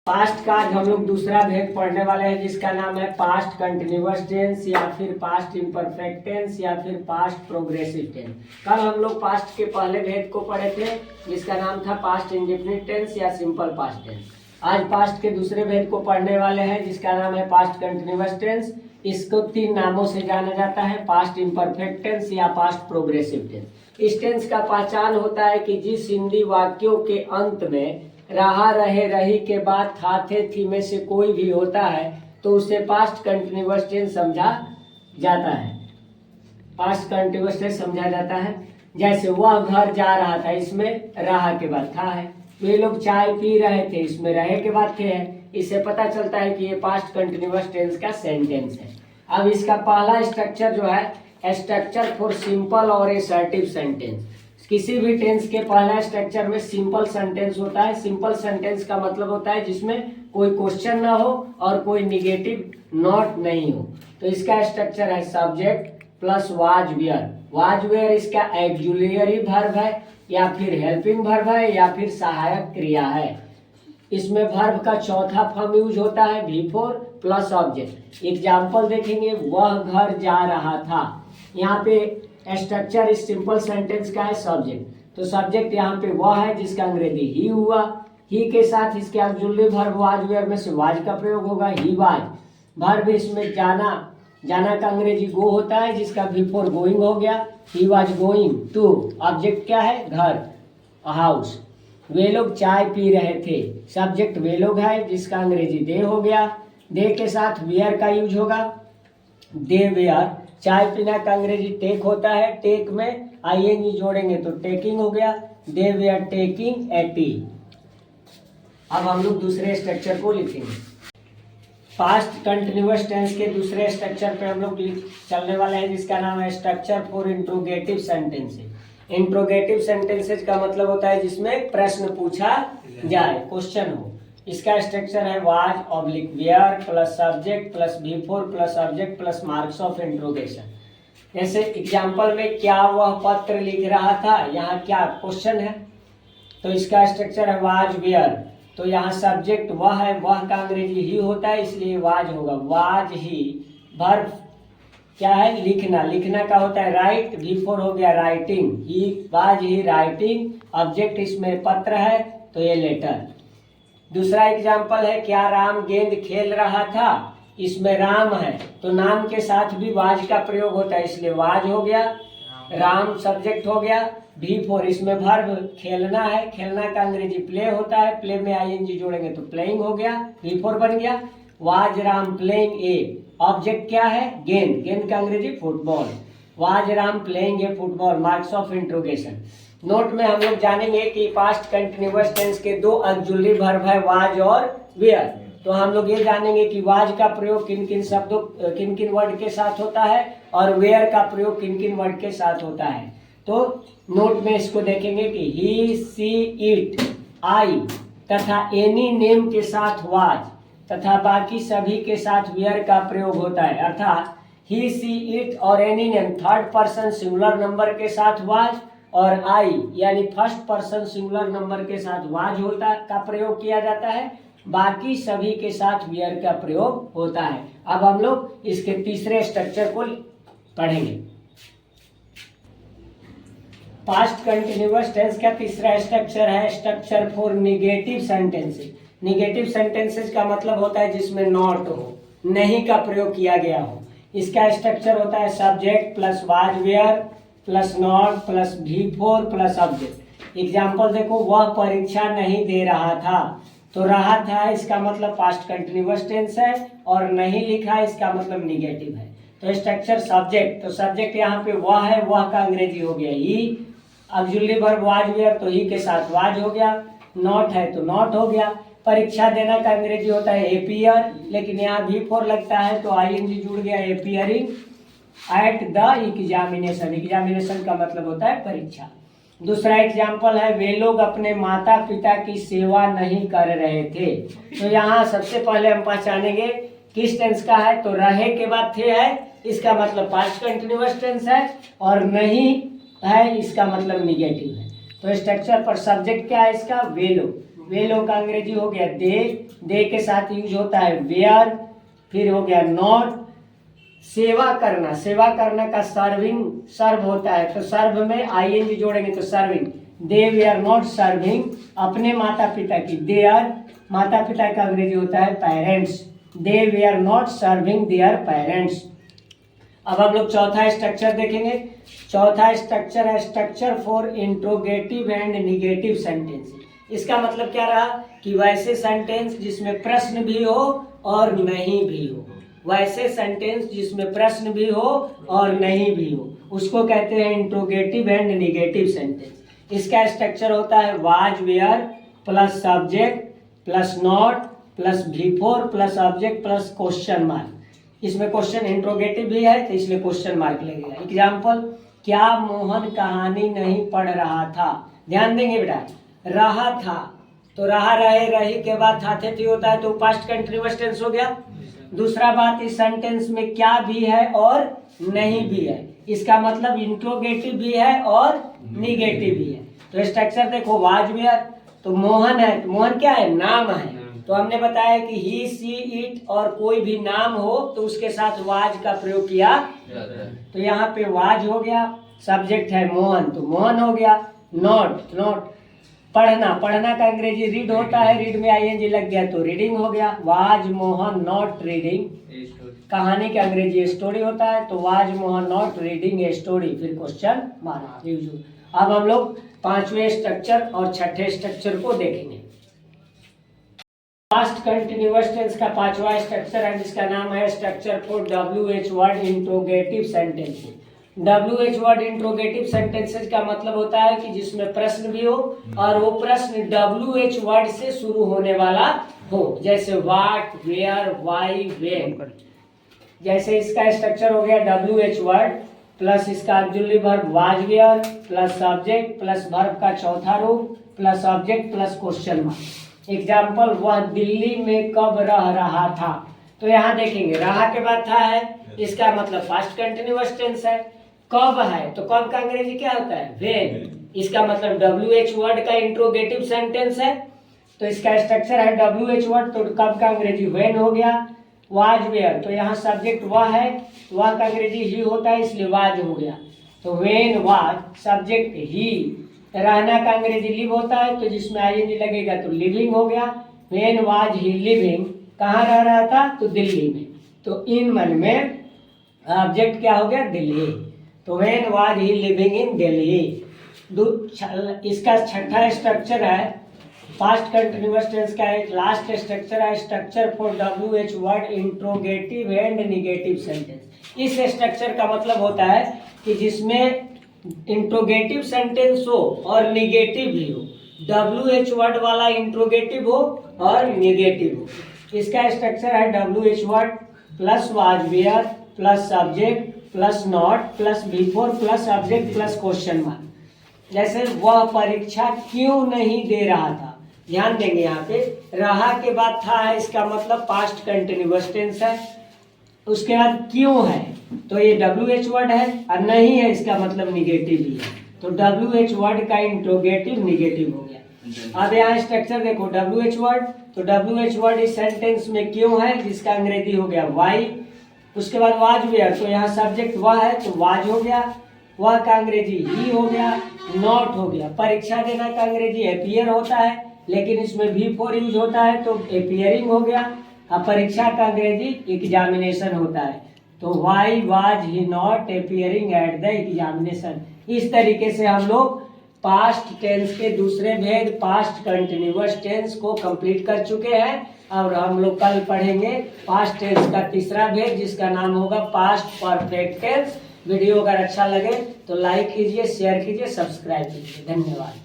Past का आज हम लोग दूसरा भेद पढ़ने वाले हैं जिसका नाम है पास्ट कंटिन्यूअस टेंस या फिर पास्ट इम्परफेक्ट टेंस या फिर पास्ट प्रोग्रेसिव टेंस। कल हम लोग पास्ट के पहले भेद को पढ़े थे जिसका नाम था पास्ट इंडेफिनिट टेंस या सिंपल पास्ट टेंस। आज पास्ट के दूसरे भेद को पढ़ने वाले हैं जिसका नाम है पास्ट कंटिन्यूअस टेंस। इसको तीन नामों से जाना जाता है, पास्ट इम्परफेक्ट टेंस या पास्ट प्रोग्रेसिव टेंस। इस टेंस का पहचान होता है कि जिस हिंदी वाक्यों के अंत में रहा, रहे, रही के बाद था, थे, थी में से कोई भी होता है तो उसे पास्ट कंटिन्यूअस टेंस समझा जाता है। पास्ट कंटिन्यूअस टेंस समझा जाता है। जैसे वह घर जा रहा था, इसमें रहा के बाद था है। वे लोग चाय पी रहे थे, इसमें रहे के बाद थे है। इससे पता चलता है कि ये पास्ट कंटिन्यूअस टेंस का सेंटेंस है। अब इसका पहला स्ट्रक्चर जो है स्ट्रक्चर फॉर सिंपल और असर्टिव सेंटेंस। किसी भी टेंस के पहला स्ट्रक्चर में सिंपल सेंटेंस होता है। सिंपल सेंटेंस का मतलब होता है जिसमें कोई क्वेश्चन ना हो और कोई निगेटिव नॉट नहीं हो। तो इसका स्ट्रक्चर है subject plus was were. Was were इसका ऑक्सिलरी वर्ब है या फिर हेल्पिंग वर्ब है या फिर सहायक क्रिया है। इसमें वर्ब का चौथा फॉर्म यूज होता है बिफोर प्लस ऑब्जेक्ट। एग्जाम्पल देखेंगे, वह घर जा रहा था। यहाँ पे स्ट्रक्चर इस सिंपल सेंटेंस का है सब्जेक्ट। तो सब्जेक्ट यहाँ पे वह है जिसका अंग्रेजी ही हुआ। ही के साथ इसके ऑक्सिलरी वर्ब वाज वेयर में से वाज का प्रयोग होगा, ही वाज। वर्ब इसमें जाना, जाना का अंग्रेजी गो होता है जिसका बिफोर गोइंग हो गया, he was going to. Object क्या है? घर, हाउस। वे लोग चाय पी रहे थे, सब्जेक्ट वे लोग है जिसका अंग्रेजी दे हो गया। दे के साथ वेयर का यूज होगा, दे वेयर। चाय पीना का अंग्रेजी टेक होता है, टेक में आईएनजी जोड़ेंगे तो टेकिंग हो गया, दे वेयर टेकिंग ए टी। अब हम लोग दूसरे स्ट्रक्चर को लिखेंगे। पास्ट कंटिन्यूअस टेंस के दूसरे स्ट्रक्चर पे हम लोग चलने वाले हैं जिसका नाम है structure for interrogative sentences. Interrogative sentences का मतलब होता है जिसमें प्रश्न पूछा जाए, क्वेश्चन हो। इसका स्ट्रक्चर है was oblique were plus subject plus before plus object plus marks of interrogation. जैसे एग्जाम्पल में क्या वह पत्र लिख रहा था, यहाँ क्या क्वेश्चन है तो इसका स्ट्रक्चर है वाज वेयर। तो यहाँ सब्जेक्ट वह है, वह का अंग्रेजी ही होता है इसलिए वाज होगा, वाज ही। वर्ब क्या है? लिखना, लिखना का होता है राइट, बिफोर हो गया writing, he was he writing. Object इसमें पत्र है तो ये लेटर। दूसरा एग्जाम्पल है क्या राम गेंद खेल रहा था, इसमें राम है तो नाम के साथ भी वाज का प्रयोग होता है इसलिए वाज हो गया, राम सब्जेक्ट हो गया। बिफोर इसमें वर्ब खेलना है, खेलना का अंग्रेजी प्ले होता है, प्ले में आईएनजी जोड़ेंगे तो प्लेइंग हो गया, बिफोर बन गया। Was Ram playing a. Object क्या है? गेंद, गेंद का अंग्रेजी football. Was Ram playing a football, marks of interrogation. Note में हम लोग जानेंगे कि पास्ट कंटिन्यूअस टेंस के दो ऑक्सिलरी वर्ब है वाज और वेयर। तो हम लोग ये जानेंगे कि वाज का प्रयोग किन किन शब्दों, किन किन वर्ड के साथ होता है और वेयर का प्रयोग किन किन वर्ड के साथ होता है। तो नोट में इसको देखेंगे कि ही, सी, इट, आई तथा एनी नेम के साथ वाज तथा बाकी सभी के साथ वेयर का प्रयोग होता है। अर्थात ही, सी, इट और any name third person singular number के साथ वाज और आई यानी फर्स्ट पर्सन सिंगुलर नंबर के साथ वाज होता का प्रयोग किया जाता है, बाकी सभी के साथ वेयर का प्रयोग होता है। अब हम लोग इसके तीसरे स्ट्रक्चर को पढ़ेंगे। पास्ट कंटिन्यूअस टेंस का तीसरा स्ट्रक्चर है structure for negative sentences. Negative sentences का मतलब होता है जिसमें नॉट हो, नहीं का प्रयोग किया गया हो। इसका स्ट्रक्चर होता है subject plus was were plus not plus before plus object. Example देखो, वह परीक्षा नहीं दे रहा था तो रहा था इसका मतलब पास्ट कंटिन्यूअस टेंस है और नहीं लिखा इसका मतलब निगेटिव है। तो स्ट्रक्चर सब्जेक्ट, तो सब्जेक्ट यहाँ पे वह है, वह का अंग्रेजी हो गया ही। ऑक्सिलरी वर्ब वाज वेयर तो ही के साथ वाज हो गया, नॉट है तो नॉट हो गया। परीक्षा देना का अंग्रेजी होता है एपियर, लेकिन यहाँ बिफोर लगता है तो आईएनजी जुड़ गया, एपियरिंग एट द एग्जामिनेशन। एग्जामिनेशन का मतलब होता है परीक्षा। दूसरा एग्जाम्पल है वे लोग अपने माता पिता की सेवा नहीं कर रहे थे। तो यहाँ सबसे पहले हम पहचानेंगे किस टेंस का है, तो रहे के बाद थे है इसका मतलब पास्ट कंटिन्यूअस टेंस है और नहीं है इसका मतलब निगेटिव है। तो स्ट्रक्चर पर सब्जेक्ट क्या है इसका? वे लोग। वे लोग का अंग्रेजी हो गया दे के साथ यूज होता है वेयर, फिर हो गया नॉट। सेवा करना का सर्व होता है, तो सर्व में आईएनजी जोड़ेंगे तो serving. They were not serving अपने माता पिता की, देयर माता पिता का अंग्रेजी होता है parents, they were not serving their parents. अब हम लोग चौथा स्ट्रक्चर देखेंगे। चौथा स्ट्रक्चर है structure for interrogative and negative sentence. इसका मतलब क्या रहा कि वैसे सेंटेंस जिसमें प्रश्न भी हो और नहीं भी हो, वैसे सेंटेंस जिसमें प्रश्न भी हो और नहीं भी हो, उसको कहते हैं इंट्रोगेटिव एंड निगेटिव सेंटेंस। इसका स्ट्रक्चर होता है was were plus subject plus not plus before plus object plus question mark. इसमें क्वेश्चन इंट्रोगेटिव भी है तो इसलिए क्वेश्चन मार्क लगेगा। एग्जाम्पल, क्या मोहन कहानी नहीं पढ़ रहा था? ध्यान देंगे बेटा, रहा था तो रहा रहे रही के बाद था थे होता है तो पास्ट कंटिन्यूअस टेंस हो गया। दूसरा बात, इस सेंटेंस में क्या भी है और नहीं भी है, इसका मतलब इंट्रोगेटिव भी है और निगेटिव भी है। तो स्ट्रक्चर देखो, वाज वेयर तो मोहन है, तो मोहन क्या है? नाम है। तो हमने बताया कि ही सी इट और कोई भी नाम हो तो उसके साथ वाज का प्रयोग किया, तो यहाँ पे वाज हो गया। सब्जेक्ट है मोहन तो मोहन हो गया। नॉट पढ़ना का अंग्रेजी रीड होता है, रीड में आईएनजी लग गया तो रीडिंग हो गया। Was Mohan not reading. कहानी का अंग्रेजी स्टोरी होता है तो was Mohan not reading a story, फिर क्वेश्चन मार्क। अब हम लोग पांचवें स्ट्रक्चर और छठे स्ट्रक्चर को देखेंगे। पास्ट कंटिन्यूअस टेंस का पांचवा स्ट्रक्चर है जिसका नाम है structure for WH word interrogative sentences. WH word interrogative sentences का मतलब होता है कि जिसमें प्रश्न भी हो और वो प्रश्न WH वर्ड से शुरू होने वाला हो, जैसे व्हाट, वेयर, व्हाई, व्हेन। जैसे इसका स्ट्रक्चर हो गया WH वर्ड प्लस इसका auxiliary verb was were plus subject plus verb का चौथा रूप plus object plus question mark. Example, वह दिल्ली में कब रह रहा था? तो यहाँ देखेंगे रहा के बाद था है, इसका मतलब पास्ट कंटिन्यूअस टेंस है। कब है तो कब का अंग्रेजी क्या होता है? व्हेन। इसका मतलब WH वर्ड का इंट्रोगेटिव सेंटेंस है तो इसका स्ट्रक्चर है WH वर्ड, तो कब का अंग्रेजी व्हेन हो गया। वाज वेयर तो यहाँ सब्जेक्ट वह है, वह का अंग्रेजी ही होता है इसलिए वाज हो गया, तो व्हेन वाज सब्जेक्ट ही। रहना का अंग्रेजी लिव होता है तो जिसमें आईएनजी लगेगा तो लिविंग हो गया। व्हेन वाज ही लिविंग, कहाँ रह रहा था? तो दिल्ली में, तो इन मन में ऑब्जेक्ट क्या हो गया? दिल्ली, तो when was he living in Delhi. इसका छठा स्ट्रक्चर है पास्ट कंटिन्यूअस टेंस का एक लास्ट स्ट्रक्चर है structure for WH word interrogative and negative sentence. इस स्ट्रक्चर का मतलब होता है कि जिसमें इंट्रोगेटिव सेंटेंस हो और निगेटिव भी हो, WH वर्ड वाला इंट्रोगेटिव हो और निगेटिव हो। इसका स्ट्रक्चर है WH word plus was were plus subject plus not plus before plus object plus question mark. जैसे वह परीक्षा क्यों नहीं दे रहा था? ध्यान देंगे यहाँ पे रहा के बाद था है, इसका मतलब पास्ट कंटिन्यूअस टेंस है। उसके बाद क्यों है तो ये WH वर्ड है और नहीं है इसका मतलब निगेटिव ही है, तो WH वर्ड का इंट्रोगेटिव निगेटिव हो गया। अब यहाँ स्ट्रक्चर देखो WH वर्ड, तो WH वर्ड इस सेंटेंस में क्यों है जिसका अंग्रेजी हो गया वाई। उसके बाद वाज वेयर तो यहाँ सब्जेक्ट वह है तो वाज हो गया, वह का अंग्रेजी ही हो गया। नॉट हो गया, परीक्षा देना का अंग्रेजी अपीयर होता है लेकिन इसमें V4 यूज होता है तो अपीयरिंग हो गया। अब परीक्षा का अंग्रेजी एग्जामिनेशन होता है तो why was he not appearing at the examination. इस तरीके से हम लोग पास्ट टेंस के दूसरे भेद पास्ट कंटिन्यूअस टेंस को कंप्लीट कर चुके हैं और हम लोग कल पढ़ेंगे पास्ट टेंस का तीसरा भेद जिसका नाम होगा पास्ट परफेक्ट टेंस। वीडियो अगर अच्छा लगे तो लाइक कीजिए, शेयर कीजिए, सब्सक्राइब कीजिए। धन्यवाद।